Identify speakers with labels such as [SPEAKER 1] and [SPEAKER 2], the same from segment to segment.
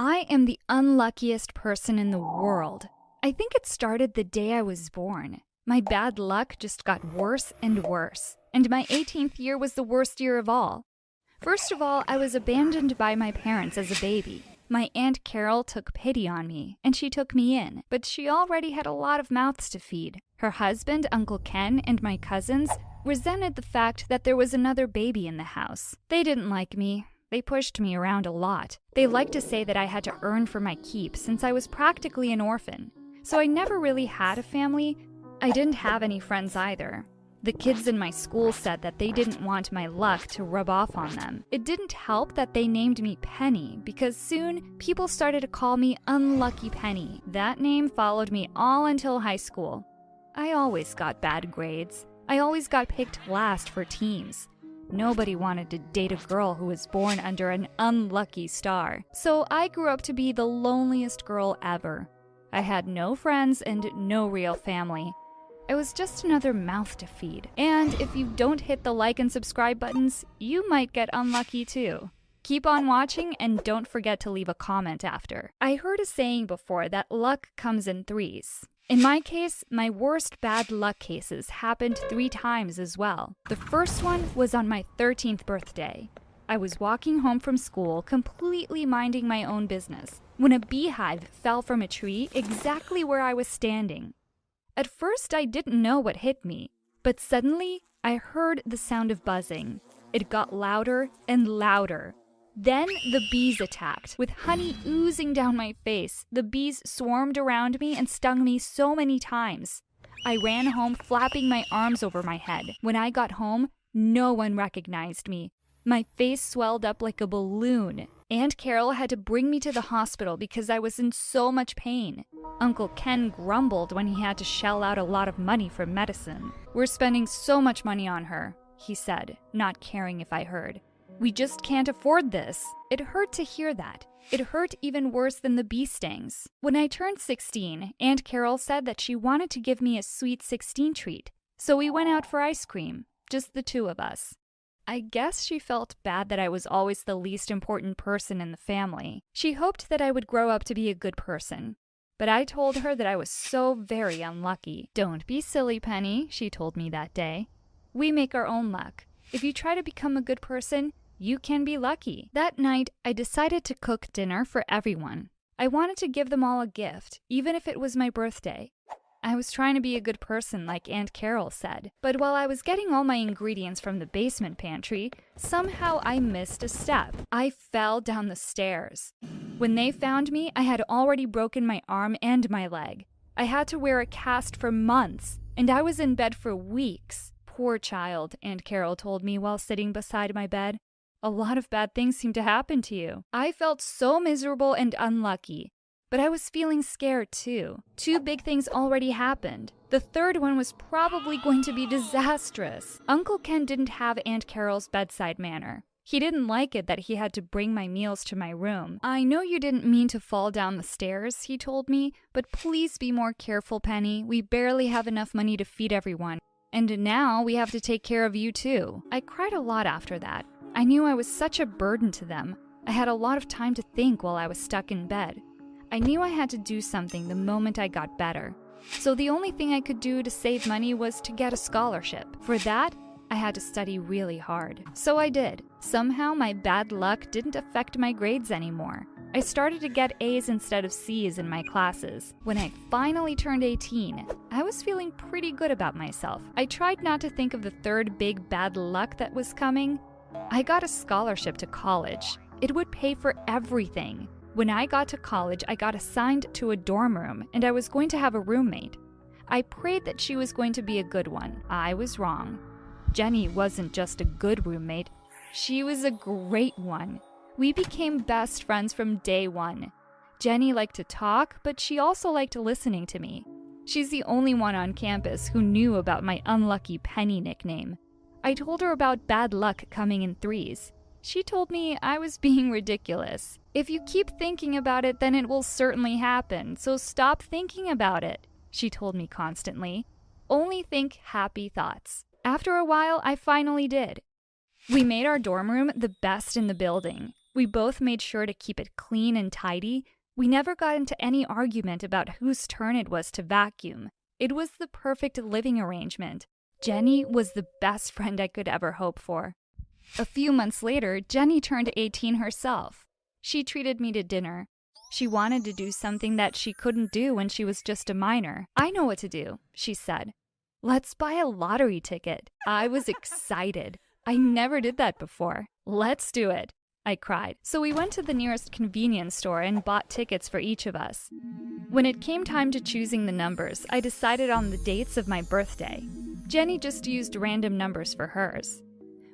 [SPEAKER 1] I am the unluckiest person in the world. I think it started the day I was born. My bad luck just got worse and worse, and my 18th year was the worst year of all. First of all, I was abandoned by my parents as a baby. My Aunt Carol took pity on me, and she took me in, but she already had a lot of mouths to feed. Her husband, Uncle Ken, and my cousins resented the fact that there was another baby in the house. They didn't like me. They pushed me around a lot. They liked to say that I had to earn for my keep since I was practically an orphan. So I never really had a family. I didn't have any friends either. The kids in my school said that they didn't want my luck to rub off on them. It didn't help that they named me Penny, because soon people started to call me Unlucky Penny. That name followed me all until high school. I always got bad grades. I always got picked last for teams. Nobody wanted to date a girl who was born under an unlucky star. So I grew up to be the loneliest girl ever. I had no friends and no real family. I was just another mouth to feed. And if you don't hit the like and subscribe buttons, you might get unlucky too. Keep on watching and don't forget to leave a comment after. I heard a saying before that luck comes in threes. In my case, my worst bad luck cases happened 3 times as well. The first one was on my 13th birthday. I was walking home from school, completely minding my own business, when a beehive fell from a tree exactly where I was standing. At first, I didn't know what hit me, but suddenly, I heard the sound of buzzing. It got louder and louder. Then the bees attacked, with honey oozing down my face. The bees swarmed around me and stung me so many times. I ran home flapping my arms over my head. When I got home, no one recognized me. My face swelled up like a balloon. Aunt Carol had to bring me to the hospital because I was in so much pain. Uncle Ken grumbled when he had to shell out a lot of money for medicine. "We're spending so much money on her," he said, not caring if I heard. "We just can't afford this." It hurt to hear that. It hurt even worse than the bee stings. When I turned 16, Aunt Carol said that she wanted to give me a sweet 16 treat. So we went out for ice cream, just the 2 of us. I guess she felt bad that I was always the least important person in the family. She hoped that I would grow up to be a good person. But I told her that I was so very unlucky. "Don't be silly, Penny," she told me that day. "We make our own luck. If you try to become a good person, you can be lucky." That night, I decided to cook dinner for everyone. I wanted to give them all a gift, even if it was my birthday. I was trying to be a good person, like Aunt Carol said. But while I was getting all my ingredients from the basement pantry, somehow I missed a step. I fell down the stairs. When they found me, I had already broken my arm and my leg. I had to wear a cast for months, and I was in bed for weeks. "Poor child," Aunt Carol told me while sitting beside my bed. "A lot of bad things seem to happen to you." I felt so miserable and unlucky. But I was feeling scared too. 2 big things already happened. The third one was probably going to be disastrous. Uncle Ken didn't have Aunt Carol's bedside manner. He didn't like it that he had to bring my meals to my room. "I know you didn't mean to fall down the stairs," he told me, "but please be more careful, Penny. We barely have enough money to feed everyone. And now we have to take care of you too." I cried a lot after that. I knew I was such a burden to them. I had a lot of time to think while I was stuck in bed. I knew I had to do something the moment I got better. So the only thing I could do to save money was to get a scholarship. For that, I had to study really hard. So I did. Somehow my bad luck didn't affect my grades anymore. I started to get A's instead of C's in my classes. When I finally turned 18, I was feeling pretty good about myself. I tried not to think of the third big bad luck that was coming. I got a scholarship to college. It would pay for everything. When I got to college, I got assigned to a dorm room, and I was going to have a roommate. I prayed that she was going to be a good one. I was wrong. Jenny wasn't just a good roommate. She was a great one. We became best friends from day one. Jenny liked to talk, but she also liked listening to me. She's the only one on campus who knew about my Unlucky Penny nickname. I told her about bad luck coming in threes. She told me I was being ridiculous. "If you keep thinking about it, then it will certainly happen, so stop thinking about it," she told me constantly. "Only think happy thoughts." After a while, I finally did. We made our dorm room the best in the building. We both made sure to keep it clean and tidy. We never got into any argument about whose turn it was to vacuum. It was the perfect living arrangement. Jenny was the best friend I could ever hope for. A few months later, Jenny turned 18 herself. She treated me to dinner. She wanted to do something that she couldn't do when she was just a minor. "I know what to do," she said. "Let's buy a lottery ticket." I was excited. I never did that before. "Let's do it," I cried. So we went to the nearest convenience store and bought tickets for each of us. When it came time to choosing the numbers, I decided on the dates of my birthday. Jenny just used random numbers for hers.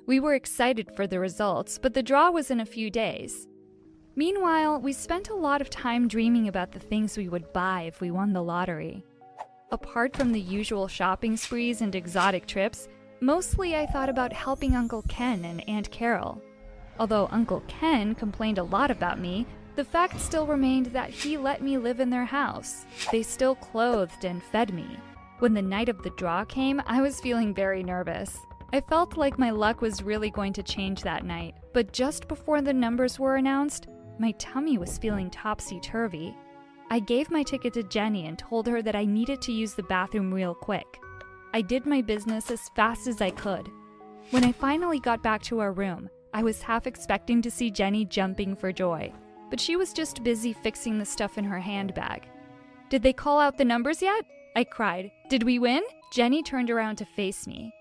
[SPEAKER 1] We were excited for the results, but the draw was in a few days. Meanwhile, we spent a lot of time dreaming about the things we would buy if we won the lottery. Apart from the usual shopping sprees and exotic trips, mostly I thought about helping Uncle Ken and Aunt Carol. Although Uncle Ken complained a lot about me, the fact still remained that he let me live in their house. They still clothed and fed me. When the night of the draw came, I was feeling very nervous. I felt like my luck was really going to change that night, but just before the numbers were announced, my tummy was feeling topsy-turvy. I gave my ticket to Jenny and told her that I needed to use the bathroom real quick. I did my business as fast as I could. When I finally got back to our room, I was half expecting to see Jenny jumping for joy, but she was just busy fixing the stuff in her handbag. "Did they call out the numbers yet?" I cried. "Did we win?" Jenny turned around to face me.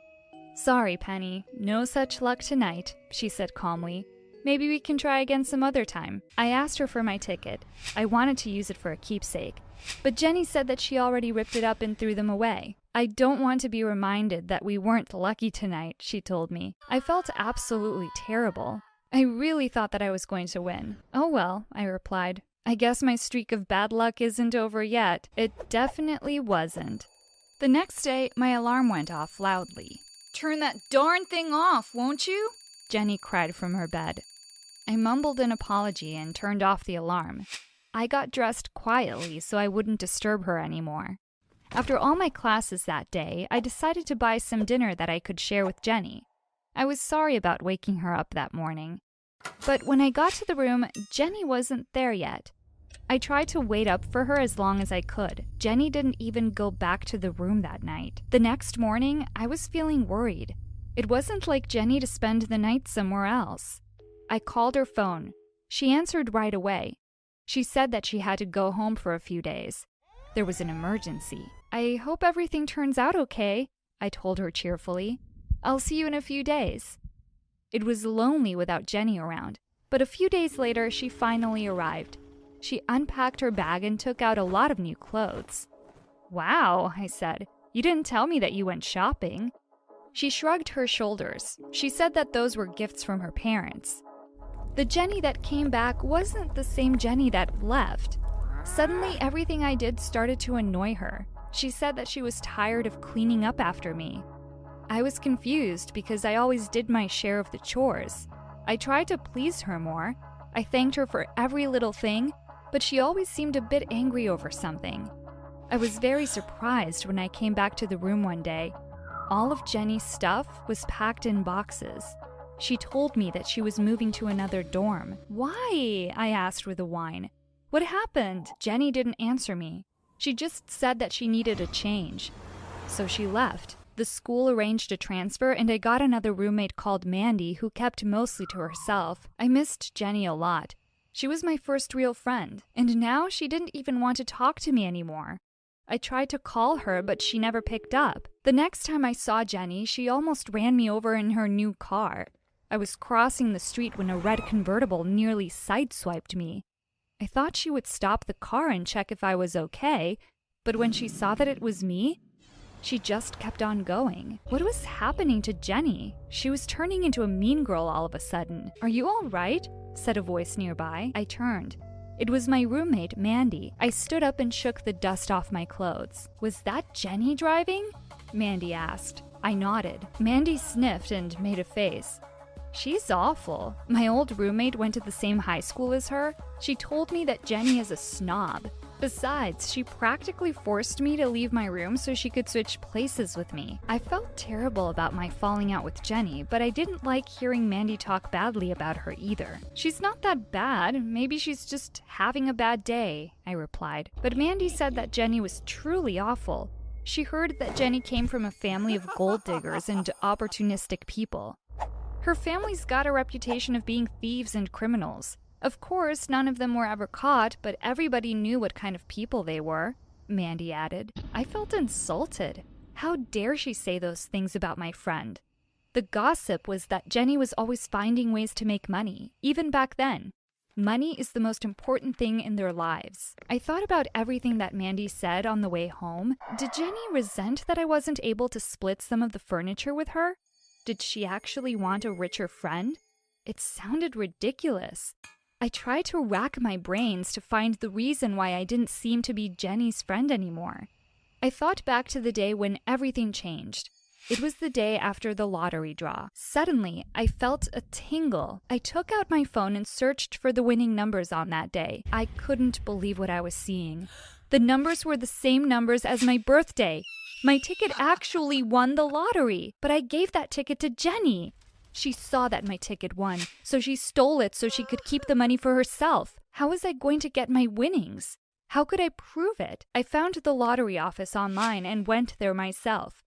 [SPEAKER 1] "Sorry, Penny, no such luck tonight," she said calmly. "Maybe we can try again some other time." I asked her for my ticket. I wanted to use it for a keepsake, but Jenny said that she already ripped it up and threw them away. "I don't want to be reminded that we weren't lucky tonight," she told me. I felt absolutely terrible. I really thought that I was going to win. "Oh well," I replied. "I guess my streak of bad luck isn't over yet." It definitely wasn't. The next day, my alarm went off loudly. "Turn that darn thing off, won't you?" Jenny cried from her bed. I mumbled an apology and turned off the alarm. I got dressed quietly so I wouldn't disturb her anymore. After all my classes that day, I decided to buy some dinner that I could share with Jenny. I was sorry about waking her up that morning. But when I got to the room, Jenny wasn't there yet. I tried to wait up for her as long as I could. Jenny didn't even go back to the room that night. The next morning, I was feeling worried. It wasn't like Jenny to spend the night somewhere else. I called her phone. She answered right away. She said that she had to go home for a few days. There was an emergency. "I hope everything turns out okay," I told her cheerfully. "I'll see you in a few days." It was lonely without Jenny around, but a few days later, she finally arrived. She unpacked her bag and took out a lot of new clothes. "Wow," I said. "You didn't tell me that you went shopping." She shrugged her shoulders. She said that those were gifts from her parents. The Jenny that came back wasn't the same Jenny that left. Suddenly, everything I did started to annoy her. She said that she was tired of cleaning up after me. I was confused because I always did my share of the chores. I tried to please her more. I thanked her for every little thing, but she always seemed a bit angry over something. I was very surprised when I came back to the room one day. All of Jenny's stuff was packed in boxes. She told me that she was moving to another dorm. "Why?" I asked with a whine. "What happened?" Jenny didn't answer me. She just said that she needed a change. So she left. The school arranged a transfer, and I got another roommate called Mandy who kept mostly to herself. I missed Jenny a lot. She was my first real friend, and now she didn't even want to talk to me anymore. I tried to call her, but she never picked up. The next time I saw Jenny, she almost ran me over in her new car. I was crossing the street when a red convertible nearly sideswiped me. I thought she would stop the car and check if I was okay, but when she saw that it was me, she just kept on going. What was happening to Jenny? She was turning into a mean girl all of a sudden. "Are you all right?" said a voice nearby. I turned. It was my roommate, Mandy. I stood up and shook the dust off my clothes. "Was that Jenny driving?" Mandy asked. I nodded. Mandy sniffed and made a face. "She's awful. My old roommate went to the same high school as her. She told me that Jenny is a snob, Besides, she practically forced me to leave my room so she could switch places with me. I felt terrible about my falling out with Jenny, but I didn't like hearing Mandy talk badly about her either. "She's not that bad. Maybe she's just having a bad day," I replied. But Mandy said that Jenny was truly awful. She heard that Jenny came from a family of gold diggers and opportunistic people. Her family's got a reputation of being thieves and criminals. Of course, none of them were ever caught, but everybody knew what kind of people they were, Mandy added. I felt insulted. How dare she say those things about my friend? The gossip was that Jenny was always finding ways to make money, even back then. Money is the most important thing in their lives. I thought about everything that Mandy said on the way home. Did Jenny resent that I wasn't able to split some of the furniture with her? Did she actually want a richer friend? It sounded ridiculous. I tried to rack my brains to find the reason why I didn't seem to be Jenny's friend anymore. I thought back to the day when everything changed. It was the day after the lottery draw. Suddenly, I felt a tingle. I took out my phone and searched for the winning numbers on that day. I couldn't believe what I was seeing. The numbers were the same numbers as my birthday. My ticket actually won the lottery, but I gave that ticket to Jenny. She saw that my ticket won, so she stole it so she could keep the money for herself. How was I going to get my winnings? How could I prove it? I found the lottery office online and went there myself.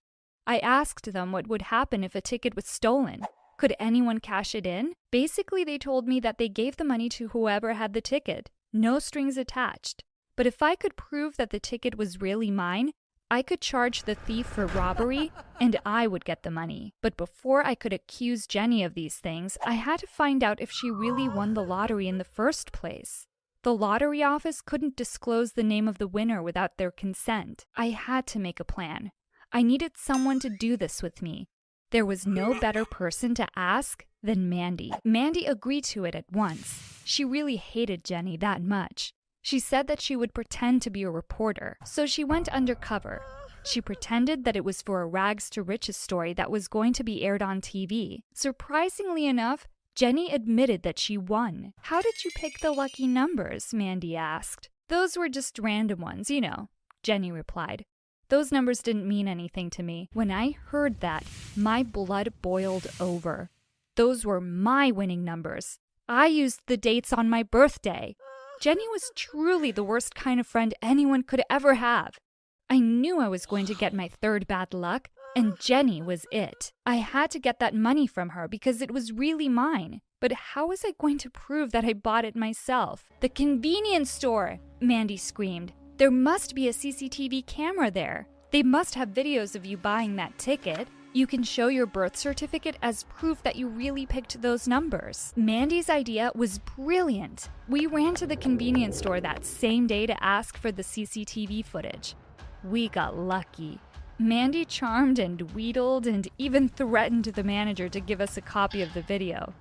[SPEAKER 1] I asked them what would happen if a ticket was stolen. Could anyone cash it in? Basically, they told me that they gave the money to whoever had the ticket. No strings attached. But if I could prove that the ticket was really mine, I could charge the thief for robbery, and I would get the money. But before I could accuse Jenny of these things, I had to find out if she really won the lottery in the first place. The lottery office couldn't disclose the name of the winner without their consent. I had to make a plan. I needed someone to do this with me. There was no better person to ask than Mandy. Mandy agreed to it at once. She really hated Jenny that much. She said that she would pretend to be a reporter, so she went undercover. She pretended that it was for a rags to riches story that was going to be aired on TV. Surprisingly enough, Jenny admitted that she won. "How did you pick the lucky numbers?" Mandy asked. "Those were just random ones, you know," Jenny replied. "Those numbers didn't mean anything to me." When I heard that, my blood boiled over. Those were my winning numbers. I used the dates on my birthday. Jenny was truly the worst kind of friend anyone could ever have. I knew I was going to get my third bad luck, and Jenny was it. I had to get that money from her because it was really mine. But how was I going to prove that I bought it myself? "The convenience store!" Mandy screamed. "There must be a CCTV camera there. They must have videos of you buying that ticket. You can show your birth certificate as proof that you really picked those numbers." Mandy's idea was brilliant. We ran to the convenience store that same day to ask for the CCTV footage. We got lucky. Mandy charmed and wheedled and even threatened the manager to give us a copy of the video.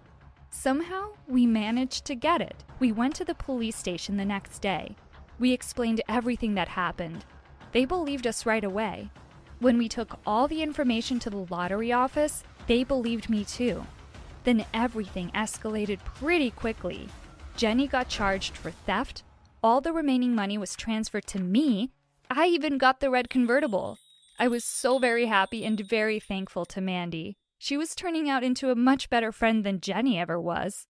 [SPEAKER 1] Somehow, we managed to get it. We went to the police station the next day. We explained everything that happened. They believed us right away. When we took all the information to the lottery office, they believed me too. Then everything escalated pretty quickly. Jenny got charged for theft. All the remaining money was transferred to me. I even got the red convertible. I was so very happy and very thankful to Mandy. She was turning out into a much better friend than Jenny ever was.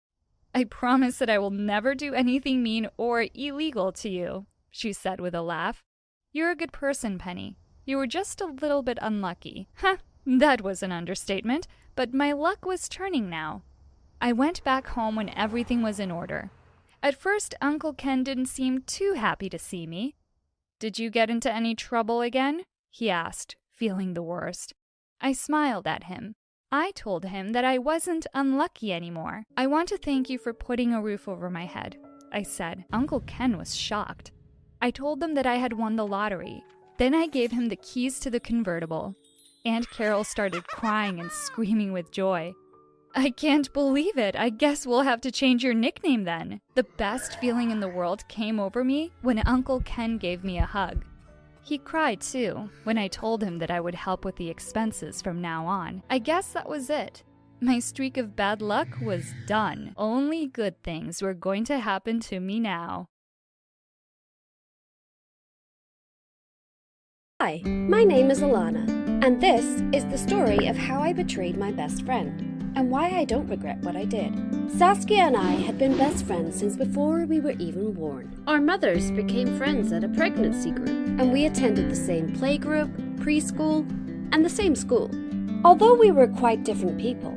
[SPEAKER 1] "I promise that I will never do anything mean or illegal to you," she said with a laugh. "You're a good person, Penny. You were just a little bit unlucky." That was an understatement, but my luck was turning now. I went back home when everything was in order. At first, Uncle Ken didn't seem too happy to see me. "Did you get into any trouble again?" he asked, feeling the worst. I smiled at him. I told him that I wasn't unlucky anymore. "I want to thank you for putting a roof over my head," I said. Uncle Ken was shocked. I told them that I had won the lottery. Then I gave him the keys to the convertible. Aunt Carol started crying and screaming with joy. "I can't believe it. I guess we'll have to change your nickname then." The best feeling in the world came over me when Uncle Ken gave me a hug. He cried too when I told him that I would help with the expenses from now on. I guess that was it. My streak of bad luck was done. Only good things were going to happen to me now.
[SPEAKER 2] Hi, my name is Alana, and this is the story of how I betrayed my best friend, and why I don't regret what I did. Saskia and I had been best friends since before we were even born. Our mothers became friends at a pregnancy group, and we attended the same playgroup, preschool, and the same school. Although we were quite different people,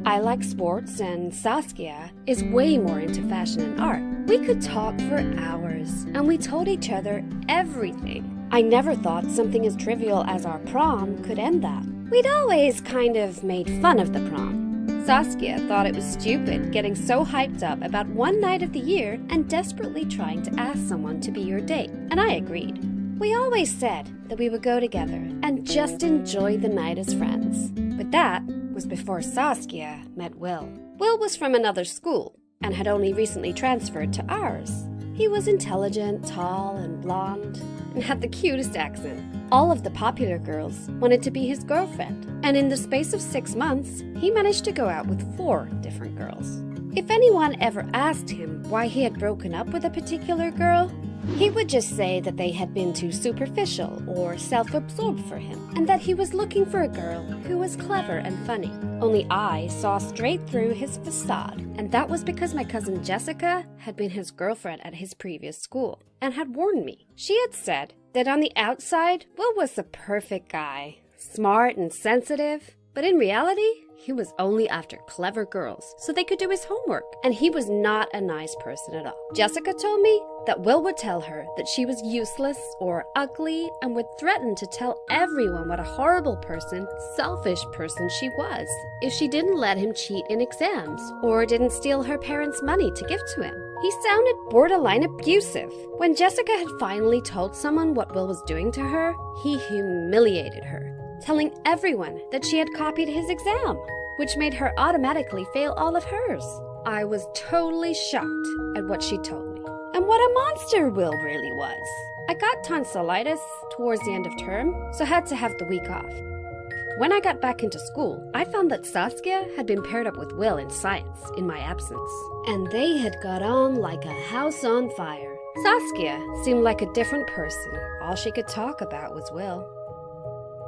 [SPEAKER 2] I like sports and Saskia is way more into fashion and art. We could talk for hours, and we told each other everything. I never thought something as trivial as our prom could end that. We'd always kind of made fun of the prom. Saskia thought it was stupid getting so hyped up about one night of the year and desperately trying to ask someone to be your date, and I agreed. We always said that we would go together and just enjoy the night as friends. But that was before Saskia met Will. Will was from another school and had only recently transferred to ours. He was intelligent, tall, and blonde, and had the cutest accent. All of the popular girls wanted to be his girlfriend, and in the space of 6 months, he managed to go out with 4 different girls. If anyone ever asked him why he had broken up with a particular girl, he would just say that they had been too superficial or self-absorbed for him, and that he was looking for a girl who was clever and funny. Only I saw straight through his facade, and that was because my cousin Jessica had been his girlfriend at his previous school, and had warned me. She had said that on the outside, Will was the perfect guy, smart and sensitive, but in reality, he was only after clever girls so they could do his homework, and he was not a nice person at all. Jessica told me that Will would tell her that she was useless or ugly and would threaten to tell everyone what a horrible person, selfish person she was if she didn't let him cheat in exams or didn't steal her parents' money to give to him. He sounded borderline abusive. When Jessica had finally told someone what Will was doing to her, he humiliated her, telling everyone that she had copied his exam, which made her automatically fail all of hers. I was totally shocked at what she told me, and what a monster Will really was. I got tonsillitis towards the end of term, so had to have the week off. When I got back into school, I found that Saskia had been paired up with Will in science in my absence, and they had got on like a house on fire. Saskia seemed like a different person. All she could talk about was Will.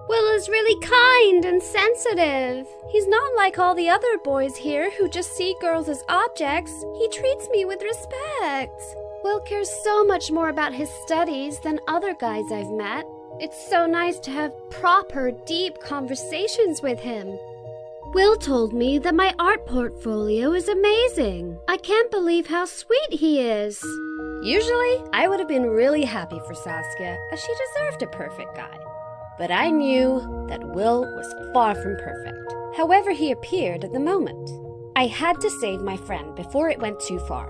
[SPEAKER 2] Will is really kind and sensitive. He's not like all the other boys here who just see girls as objects. He treats me with respect. Will cares so much more about his studies than other guys I've met. It's so nice to have proper, deep conversations with him. Will told me that my art portfolio is amazing. I can't believe how sweet he is. Usually, I would have been really happy for Saskia, as she deserved a perfect guy. But I knew that Will was far from perfect, however he appeared at the moment. I had to save my friend before it went too far.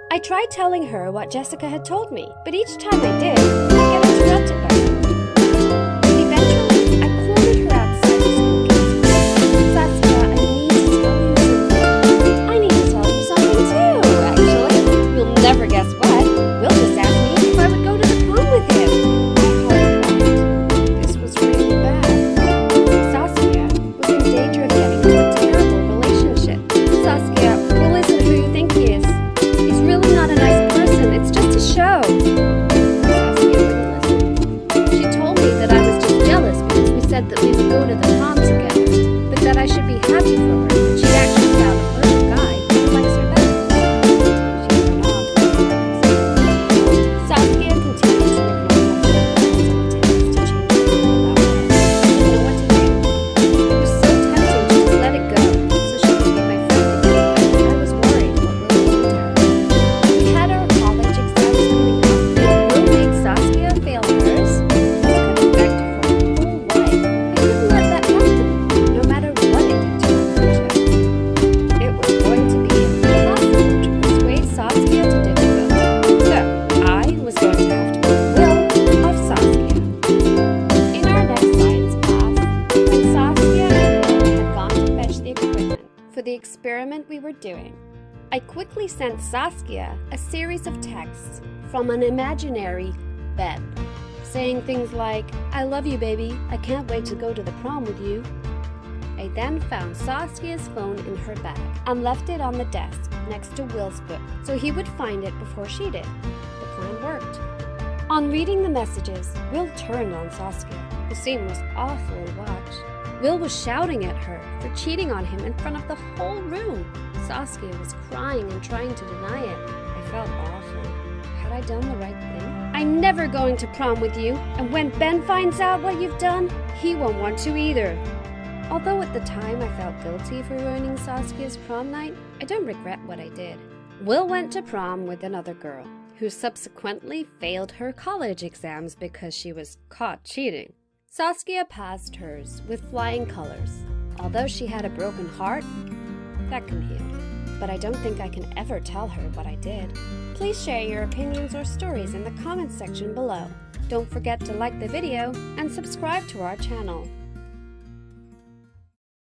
[SPEAKER 2] I tried telling her what Jessica had told me, but each time I did, I'd get interrupted by something. Eventually, I cornered her outside the school gate. Saskia, I need to tell you something too, actually. You'll never guess what. Will just asked me if I would go to the prom with him. That we would go to the prom together, but that I should be happy for her that she actually found a perfect guy who likes her better. She went on. Saskia continued to ignore my attempts to change her mind about her. I didn't know what to do. It was so tempting to just let it go, so she could be my friend again. I was worried what Will would do to her. We had our college exams coming up, and Will made Saskia fail hers. The experiment we were doing. I quickly sent Saskia a series of texts from an imaginary bed, saying things like, "I love you, baby. I can't wait to go to the prom with you." I then found Saskia's phone in her bag and left it on the desk next to Will's book so he would find it before she did. The plan worked. On reading the messages, Will turned on Saskia. The scene was awful to watch. Will was shouting at her for cheating on him in front of the whole room. Saskia was crying and trying to deny it. I felt awful. Had I done the right thing? I'm never going to prom with you, and when Ben finds out what you've done, he won't want to either. Although at the time I felt guilty for ruining Saskia's prom night, I don't regret what I did. Will went to prom with another girl, who subsequently failed her college exams because she was caught cheating. Saskia passed hers with flying colors. Although she had a broken heart, that can heal. But I don't think I can ever tell her what I did. Please share your opinions or stories in the comments section below. Don't forget to like the video and subscribe to our channel.